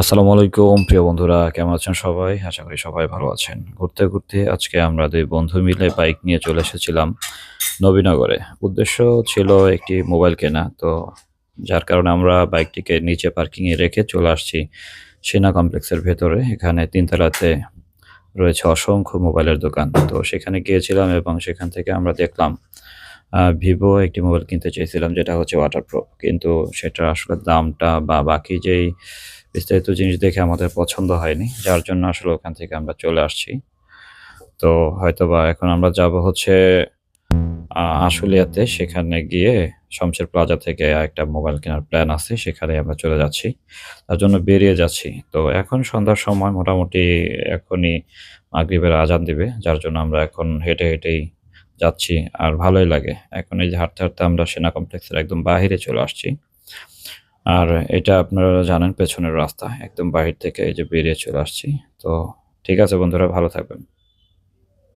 আসসালামু আলাইকুম প্রিয় বন্ধুরা, কেমন আছেন সবাই? আশা করি সবাই ভালো আছেন। ঘুরতে আজকে আমরা ২ বন্ধু মিলে বাইক নিয়ে চলে এসেছিলাম নবীনগরে। উদ্দেশ্য ছিল একটি মোবাইল কেনা। তো যার কারণে আমরা বাইকটিকে নিচে পার্কিংয়ে রেখে চলে আসছি সেনা কমপ্লেক্সের ভেতরে। এখানে ৩ তলাতে রয়েছে অসংখ্য মোবাইলের দোকান। তো সেখানে গিয়েছিলাম এবং সেখান থেকে আমরা দেখলাম Vivo একটি মোবাইল কিনতে চেয়েছিলাম যেটা হচ্ছে ওয়াটারপ্রুফ। কিন্তু সেটার আসলে দামটা বা বাকি যেই বিস্তারিত জিনিস দেখে আমাদের পছন্দ হয়নি। যার জন্য আসলে ওখান থেকে আমরা চলে আসছি। তো হয়তোবা এখন আমরা যাবো হচ্ছে আশুলিয়াতে। সেখানে গিয়ে শমশের প্লাজা থেকে আরেকটা মোবাইল কেনার প্ল্যান আছে। সেখানেই আমরা চলে যাচ্ছি। তার জন্য বেরিয়ে যাচ্ছি। তো এখন সন্ধ্যার সময় মোটামুটি এখনই মাগরিবের আজান দিবে। যার জন্য আমরা এখন হেঁটেই যাচ্ছি। আর ভালোই লাগে। এখন এই যে হাঁটতে আমরা সেনা কমপ্লেক্সের একদম বাহিরে চলে আসছি। আর এটা আপনারা জানেন পেছনের রাস্তা। একদম বাহির থেকে এই যে বেরিয়ে চলে আসছি। তো ঠিক আছে বন্ধুরা, ভালো থাকবেন।